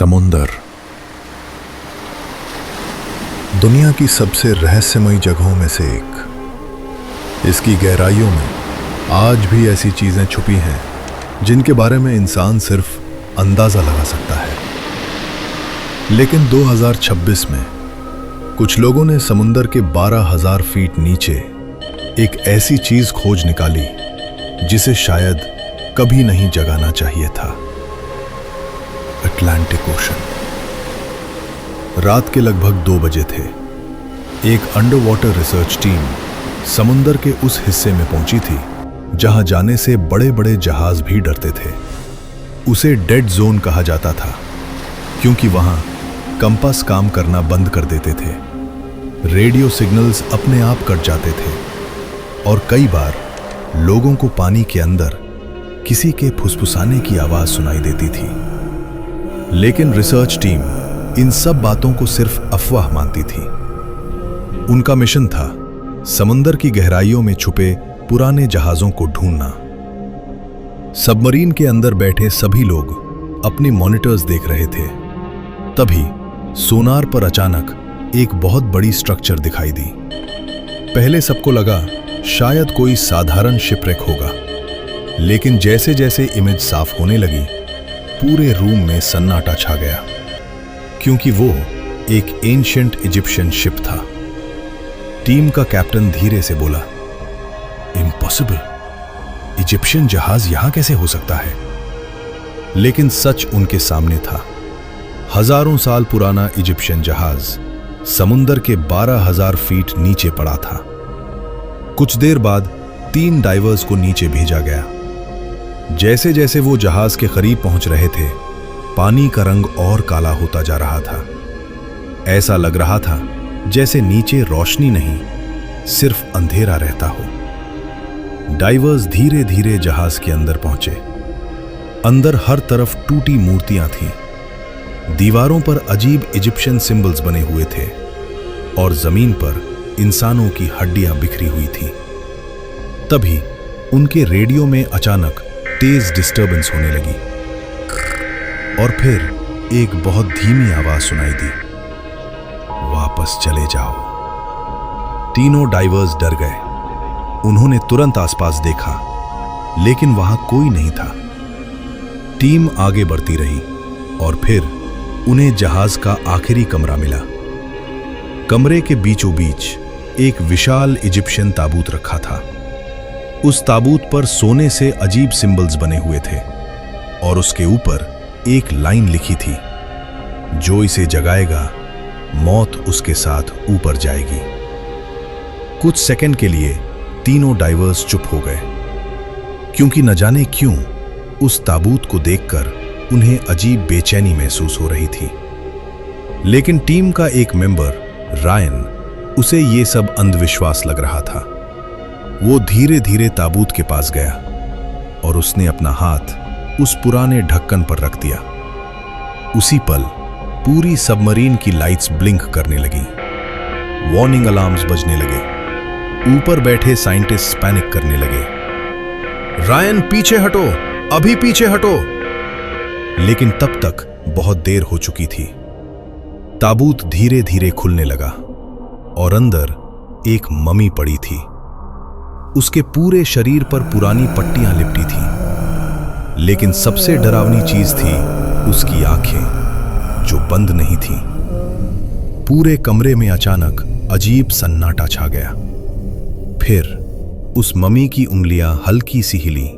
समुंदर दुनिया की सबसे रहस्यमयी जगहों में से एक। इसकी गहराइयों में आज भी ऐसी चीजें छुपी हैं जिनके बारे में इंसान सिर्फ अंदाजा लगा सकता है। लेकिन 2026 में कुछ लोगों ने समुंदर के 12,000 फीट नीचे एक ऐसी चीज खोज निकाली जिसे शायद कभी नहीं जगाना चाहिए था। Atlantic ocean. रात के लगभग 2 बजे थे। एक अंडर वाटर रिसर्च टीम समुंदर के उस हिस्से में पहुंची थी जहां जाने से बड़े बड़े जहाज भी डरते थे। उसे डेड जोन कहा जाता था क्योंकि वहां कंपास काम करना बंद कर देते थे, रेडियो सिग्नल्स अपने आप कट जाते थे और कई बार लोगों को पानी के अंदर किसी के फुसफुसाने की आवाज सुनाई देती थी। लेकिन रिसर्च टीम इन सब बातों को सिर्फ अफवाह मानती थी। उनका मिशन था समुंदर की गहराइयों में छुपे पुराने जहाजों को ढूंढना। सबमरीन के अंदर बैठे सभी लोग अपने मॉनिटर्स देख रहे थे। तभी सोनार पर अचानक एक बहुत बड़ी स्ट्रक्चर दिखाई दी। पहले सबको लगा शायद कोई साधारण शिपरेक होगा, लेकिन जैसे जैसे इमेज साफ होने लगी पूरे रूम में सन्नाटा छा गया, क्योंकि वो एक एंशिएंट इजिप्शियन शिप था। टीम का कैप्टन धीरे से बोला, इम्पॉसिबल, इजिप्शियन जहाज यहां कैसे हो सकता है? लेकिन सच उनके सामने था। हजारों साल पुराना इजिप्शियन जहाज समुंदर के 12,000 फीट नीचे पड़ा था। कुछ देर बाद 3 डाइवर्स को नीचे भेजा गया। जैसे जैसे वो जहाज के करीब पहुंच रहे थे, पानी का रंग और काला होता जा रहा था। ऐसा लग रहा था जैसे नीचे रोशनी नहीं, सिर्फ अंधेरा रहता हो। डाइवर्स धीरे धीरे जहाज के अंदर पहुंचे। अंदर हर तरफ टूटी मूर्तियां थीं। दीवारों पर अजीब इजिप्शियन सिंबल्स बने हुए थे और जमीन पर इंसानों की हड्डियां बिखरी हुई थीं। तभी उनके रेडियो में अचानक तेज डिस्टर्बेंस होने लगी और फिर एक बहुत धीमी आवाज सुनाई दी, वापस चले जाओ। तीनों डाइवर्स डर गए। उन्होंने तुरंत आसपास देखा, लेकिन वहां कोई नहीं था। टीम आगे बढ़ती रही और फिर उन्हें जहाज का आखिरी कमरा मिला। कमरे के बीचों बीच एक विशाल इजिप्शियन ताबूत रखा था। उस ताबूत पर सोने से अजीब सिंबल्स बने हुए थे और उसके ऊपर एक लाइन लिखी थी, जो इसे जगाएगा मौत उसके साथ ऊपर जाएगी। कुछ सेकंड के लिए तीनों डाइवर्स चुप हो गए, क्योंकि न जाने क्यों उस ताबूत को देखकर उन्हें अजीब बेचैनी महसूस हो रही थी। लेकिन टीम का एक मेंबर रायन, उसे ये सब अंधविश्वास लग रहा था। वो धीरे धीरे ताबूत के पास गया और उसने अपना हाथ उस पुराने ढक्कन पर रख दिया। उसी पल पूरी सबमरीन की लाइट्स ब्लिंक करने लगी। वार्निंग अलार्म्स बजने लगे। ऊपर बैठे साइंटिस्ट पैनिक करने लगे, रायन पीछे हटो, अभी पीछे हटो। लेकिन तब तक बहुत देर हो चुकी थी। ताबूत धीरे धीरे खुलने लगा और अंदर एक ममी पड़ी थी। उसके पूरे शरीर पर पुरानी पट्टियां लिपटी थीं, लेकिन सबसे डरावनी चीज थी उसकी आंखें, जो बंद नहीं थीं। पूरे कमरे में अचानक अजीब सन्नाटा छा गया। फिर उस ममी की उंगलियां हल्की सी हिली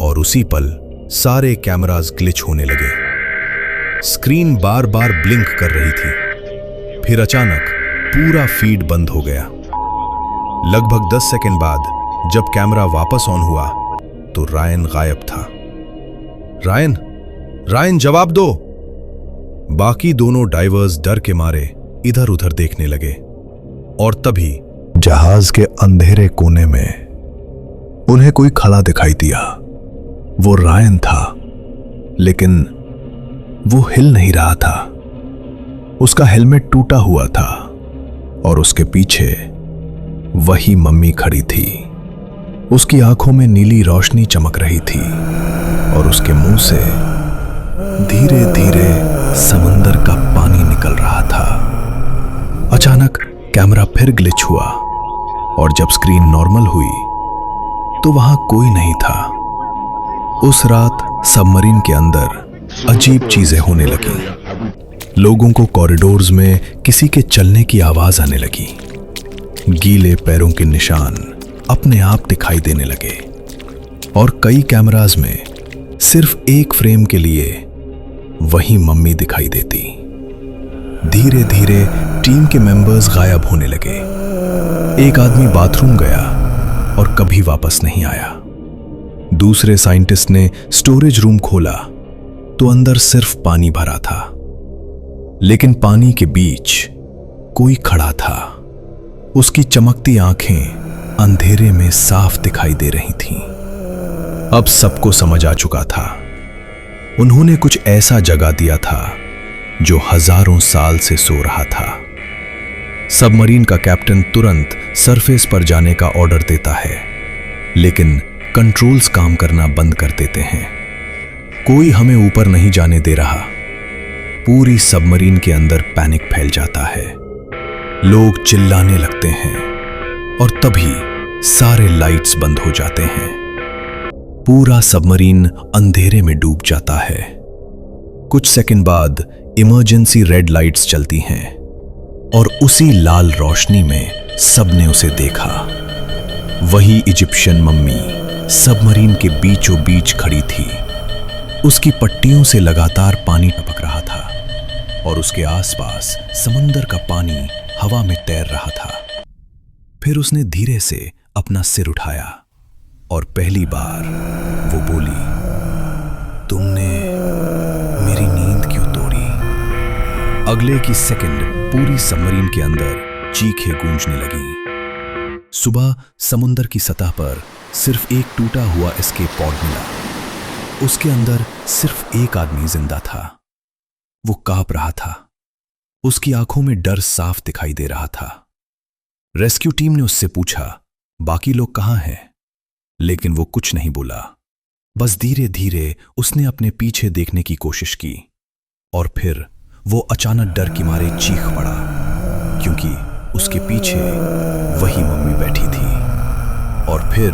और उसी पल सारे कैमरास ग्लिच होने लगे। स्क्रीन बार बार ब्लिंक कर रही थी। फिर अचानक पूरा फीड बंद हो गया। लगभग 10 सेकंड बाद जब कैमरा वापस ऑन हुआ तो रायन गायब था। रायन जवाब दो। बाकी दोनों डाइवर्स डर के मारे इधर उधर देखने लगे और तभी जहाज के अंधेरे कोने में उन्हें कोई खड़ा दिखाई दिया। वो रायन था, लेकिन वो हिल नहीं रहा था। उसका हेलमेट टूटा हुआ था और उसके पीछे वही मम्मी खड़ी थी। उसकी आंखों में नीली रोशनी चमक रही थी और उसके मुंह से धीरे धीरे कैमरा फिर ग्लिच हुआ और जब स्क्रीन नॉर्मल हुई तो वहां कोई नहीं था। उस रात सबमरीन के अंदर अजीब चीजें होने लगी। लोगों को कॉरिडोर्स में किसी के चलने की आवाज आने लगी। गीले पैरों के निशान अपने आप दिखाई देने लगे और कई कैमरास में सिर्फ एक फ्रेम के लिए वही मम्मी दिखाई देती। धीरे धीरे टीम के मेंबर्स गायब होने लगे। एक आदमी बाथरूम गया और कभी वापस नहीं आया। दूसरे साइंटिस्ट ने स्टोरेज रूम खोला तो अंदर सिर्फ पानी भरा था, लेकिन पानी के बीच कोई खड़ा था। उसकी चमकती आंखें अंधेरे में साफ दिखाई दे रही थीं। अब सबको समझ आ चुका था। उन्होंने कुछ ऐसा जगा दिया था जो हजारों साल से सो रहा था। सबमरीन का कैप्टन तुरंत सरफेस पर जाने का ऑर्डर देता है, लेकिन कंट्रोल्स काम करना बंद कर देते हैं। कोई हमें ऊपर नहीं जाने दे रहा। पूरी सबमरीन के अंदर पैनिक फैल जाता है। लोग चिल्लाने लगते हैं और तभी सारे लाइट्स बंद हो जाते हैं। पूरा सबमरीन अंधेरे में डूब जाता है। कुछ सेकंड बाद इमरजेंसी रेड लाइट्स चलती हैं और उसी लाल रोशनी में सबने उसे देखा। वही इजिप्शियन मम्मी सबमरीन के बीचों बीच खड़ी थी। उसकी पट्टियों से लगातार पानी टपक रहा था और उसके आसपास समुंदर का पानी हवा में तैर रहा था। फिर उसने धीरे से अपना सिर उठाया और पहली बार वो बोली, तुमने मेरी नींद क्यों तोड़ी? अगले की सेकंड पूरी सबमरीन के अंदर चीखें गूंजने लगीं। सुबह समुंदर की सतह पर सिर्फ एक टूटा हुआ एस्केप पॉड मिला। उसके अंदर सिर्फ एक आदमी जिंदा था। वो कांप रहा था। उसकी आंखों में डर साफ दिखाई दे रहा था। रेस्क्यू टीम ने उससे पूछा, बाकी लोग कहां हैं? लेकिन वो कुछ नहीं बोला। बस धीरे धीरे उसने अपने पीछे देखने की कोशिश की और फिर वो अचानक डर के मारे चीख पड़ा, क्योंकि उसके पीछे वही मम्मी बैठी थी। और फिर